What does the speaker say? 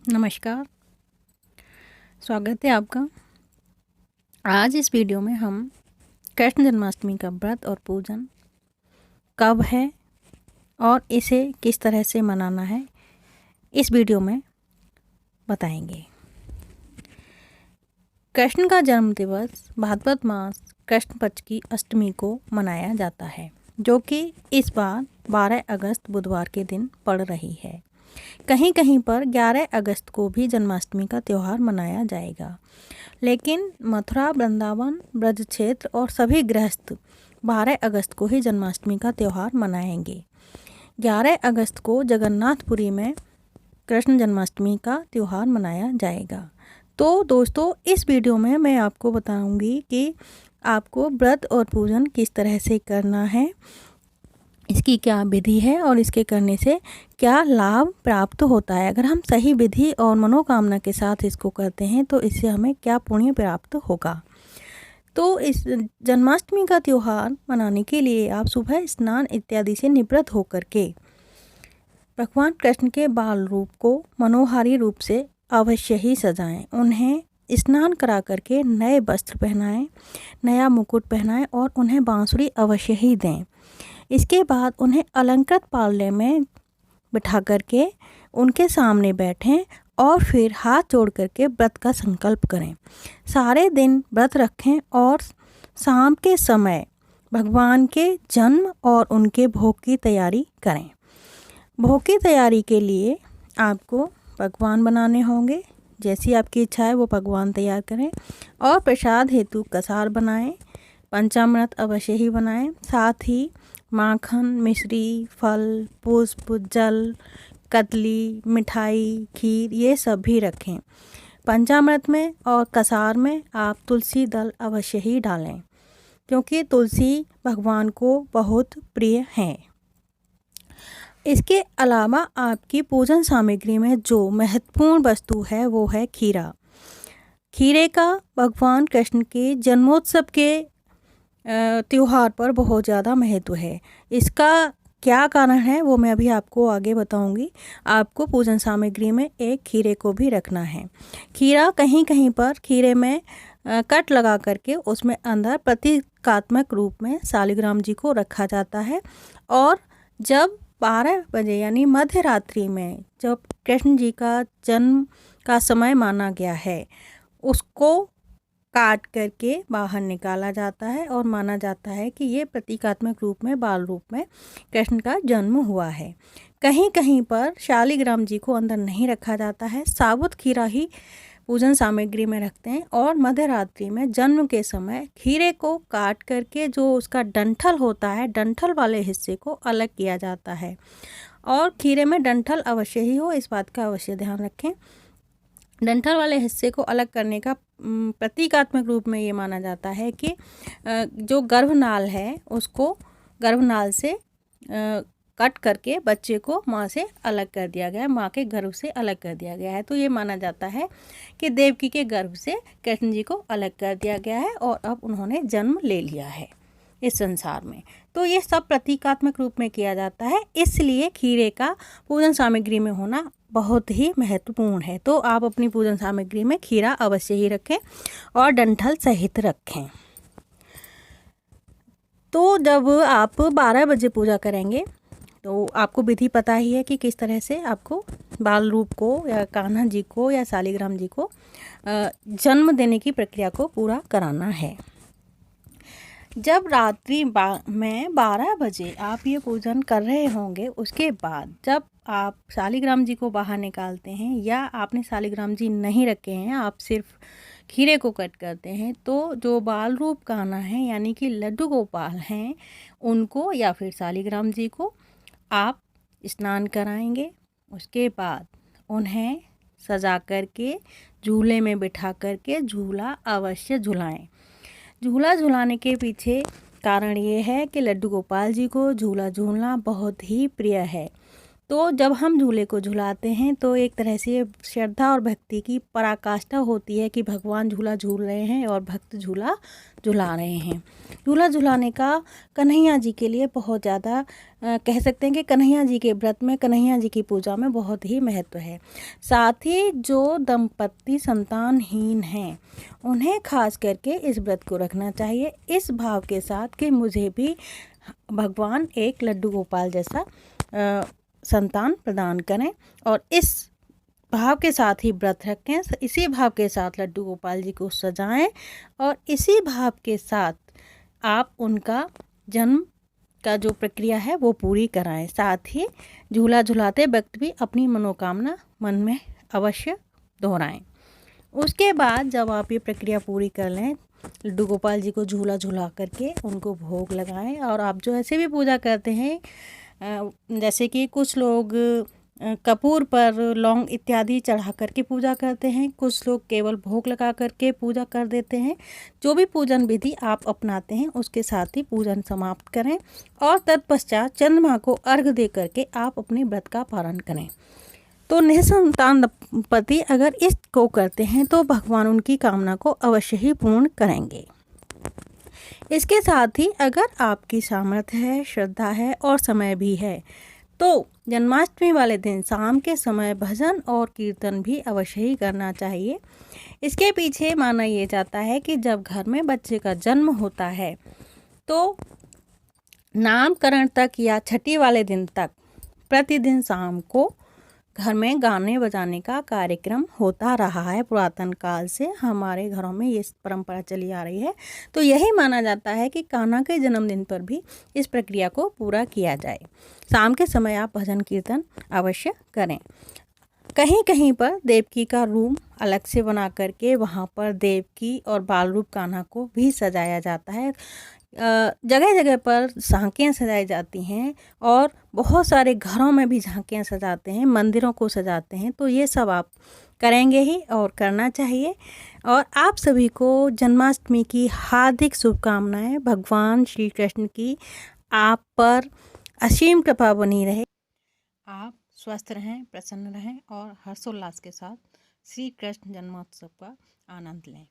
नमस्कार, स्वागत है आपका। आज इस वीडियो में हम कृष्ण जन्माष्टमी का व्रत और पूजन कब है और इसे किस तरह से मनाना है, इस वीडियो में बताएंगे। कृष्ण का जन्म दिवस भाद्रपद मास कृष्ण पक्ष की अष्टमी को मनाया जाता है, जो कि इस बार 12 अगस्त बुधवार के दिन पड़ रही है। कहीं कहीं पर 11 अगस्त को भी जन्माष्टमी का त्यौहार मनाया जाएगा, लेकिन मथुरा, वृंदावन, ब्रज क्षेत्र और सभी गृहस्थ 12 अगस्त को ही जन्माष्टमी का त्यौहार मनाएंगे। 11 अगस्त को जगन्नाथपुरी में कृष्ण जन्माष्टमी का त्यौहार मनाया जाएगा। तो दोस्तों, इस वीडियो में मैं आपको बताऊंगी कि आपको व्रत और पूजन किस तरह से करना है, इसकी क्या विधि है और इसके करने से क्या लाभ प्राप्त होता है। अगर हम सही विधि और मनोकामना के साथ इसको करते हैं तो इससे हमें क्या पुण्य प्राप्त होगा। तो इस जन्माष्टमी का त्यौहार मनाने के लिए आप सुबह स्नान इत्यादि से निवृत्त होकर के भगवान कृष्ण के बाल रूप को मनोहारी रूप से अवश्य ही सजाएं। उन्हें स्नान करा करके नए वस्त्र पहनाएं, नया मुकुट पहनाएं और उन्हें बांसुरी अवश्य ही दें। इसके बाद उन्हें अलंकृत पालने में बिठा करके उनके सामने बैठें और फिर हाथ जोड़ करके व्रत का संकल्प करें। सारे दिन व्रत रखें और शाम के समय भगवान के जन्म और उनके भोग की तैयारी करें। भोग की तैयारी के लिए आपको पकवान बनाने होंगे, जैसी आपकी इच्छा है वो पकवान तैयार करें और प्रसाद हेतु कसार बनाएं, पंचामृत अवश्य ही बनाएं। साथ ही माखन, मिश्री, फल, पुष्प, जल, कतली, मिठाई, खीर ये सब भी रखें। पंचामृत में और कसार में आप तुलसी दल अवश्य ही डालें, क्योंकि तुलसी भगवान को बहुत प्रिय है। इसके अलावा आपकी पूजन सामग्री में जो महत्वपूर्ण वस्तु है वो है खीरा। खीरे का भगवान कृष्ण के जन्मोत्सव के त्योहार पर बहुत ज़्यादा महत्व है। इसका क्या कारण है वो मैं अभी आपको आगे बताऊंगी। आपको पूजन सामग्री में एक खीरे को भी रखना है। खीरा कहीं कहीं पर खीरे में कट लगा करके उसमें अंदर प्रतीकात्मक रूप में शालिग्राम जी को रखा जाता है, और जब 12 बजे यानी मध्य रात्रि में जब कृष्ण जी का जन्म का समय माना गया है, उसको काट करके बाहर निकाला जाता है और माना जाता है कि ये प्रतीकात्मक रूप में बाल रूप में कृष्ण का जन्म हुआ है। कहीं कहीं पर शालिग्राम जी को अंदर नहीं रखा जाता है, साबुत खीरा ही पूजन सामग्री में रखते हैं और मध्य रात्रि में जन्म के समय खीरे को काट करके जो उसका डंठल होता है, डंठल वाले हिस्से को अलग किया जाता है। और खीरे में डंठल अवश्य ही हो, इस बात का अवश्य ध्यान रखें। डंठल वाले हिस्से को अलग करने का प्रतीकात्मक रूप में ये माना जाता है कि जो गर्भनाल है उसको गर्भनाल से कट करके बच्चे को माँ से अलग कर दिया गया है, माँ के गर्भ से अलग कर दिया गया है। तो ये माना जाता है कि देवकी के गर्भ से कृष्ण जी को अलग कर दिया गया है और अब उन्होंने जन्म ले लिया है इस संसार में। तो ये सब प्रतीकात्मक रूप में किया जाता है, इसलिए खीरे का पूजन सामग्री में होना बहुत ही महत्वपूर्ण है। तो आप अपनी पूजन सामग्री में खीरा अवश्य ही रखें और डंठल सहित रखें। तो जब आप 12 बजे पूजा करेंगे तो आपको विधि पता ही है कि किस तरह से आपको बाल रूप को या कान्हा जी को या शालिग्राम जी को जन्म देने की प्रक्रिया को पूरा कराना है। जब रात्रि में 12 बजे आप ये पूजन कर रहे होंगे, उसके बाद जब आप शालिग्राम जी को बाहर निकालते हैं या आपने शालिग्राम जी नहीं रखे हैं, आप सिर्फ खीरे को कट करते हैं, तो जो बाल रूप कान्हा है यानी कि लड्डू गोपाल हैं, उनको या फिर शालिग्राम जी को आप स्नान कराएंगे। उसके बाद उन्हें सजा करके झूले में बिठा करके झूला अवश्य झुलाएं। झूला झुलाने के पीछे कारण ये है कि लड्डू गोपाल जी को झूला झूलना बहुत ही प्रिय है। तो जब हम झूले को झुलाते हैं तो एक तरह से श्रद्धा और भक्ति की पराकाष्ठा होती है कि भगवान झूला झूल रहे हैं और भक्त झूला झुला रहे हैं। झूला झुलाने का कन्हैया जी के लिए बहुत ज़्यादा कह सकते हैं कि कन्हैया जी के व्रत में, कन्हैया जी की पूजा में बहुत ही महत्व है। साथ ही जो दंपत्ति संतानहीन हैं उन्हें खास करके इस व्रत को रखना चाहिए, इस भाव के साथ कि मुझे भी भगवान एक लड्डू गोपाल जैसा संतान प्रदान करें, और इस भाव के साथ ही व्रत रखें। इसी भाव के साथ लड्डू गोपाल जी को सजाएं और इसी भाव के साथ आप उनका जन्म का जो प्रक्रिया है वो पूरी कराएं। साथ ही झूला झुलाते वक्त भी अपनी मनोकामना मन में अवश्य दोहराएं। उसके बाद जब आप ये प्रक्रिया पूरी कर लें, लड्डू गोपाल जी को झूला झुला करके उनको भोग लगाएं। और आप जो ऐसे भी पूजा करते हैं, जैसे कि कुछ लोग कपूर पर लौंग इत्यादि चढ़ा करके पूजा करते हैं, कुछ लोग केवल भोग लगा करके पूजा कर देते हैं। जो भी पूजन विधि आप अपनाते हैं उसके साथ ही पूजन समाप्त करें और तत्पश्चात चंद्रमा को अर्घ दे करके आप अपने व्रत का पालन करें। तो निसंतान दंपति अगर इसको करते हैं तो भगवान उनकी कामना को अवश्य ही पूर्ण करेंगे। इसके साथ ही अगर आपकी सामर्थ्य है, श्रद्धा है और समय भी है तो जन्माष्टमी वाले दिन शाम के समय भजन और कीर्तन भी अवश्य ही करना चाहिए। इसके पीछे माना ये जाता है कि जब घर में बच्चे का जन्म होता है तो नामकरण तक या छठी वाले दिन तक प्रतिदिन शाम को घर में गाने बजाने का कार्यक्रम होता रहा है। पुरातन काल से हमारे घरों में ये परंपरा चली आ रही है। तो यही माना जाता है कि कान्हा के जन्मदिन पर भी इस प्रक्रिया को पूरा किया जाए। शाम के समय आप भजन कीर्तन अवश्य करें। कहीं कहीं पर देवकी का रूम अलग से बना करके वहाँ पर देवकी और बाल रूप कान्हा को भी सजाया जाता है। जगह जगह पर झांकियाँ सजाई जाती हैं और बहुत सारे घरों में भी झांकियाँ सजाते हैं, मंदिरों को सजाते हैं। तो ये सब आप करेंगे ही और करना चाहिए। और आप सभी को जन्माष्टमी की हार्दिक शुभकामनाएं। भगवान श्री कृष्ण की आप पर असीम कृपा बनी रहे। आप स्वस्थ रहें, प्रसन्न रहें और हर्षोल्लास के साथ श्री कृष्ण जन्मोत्सव का आनंद लें।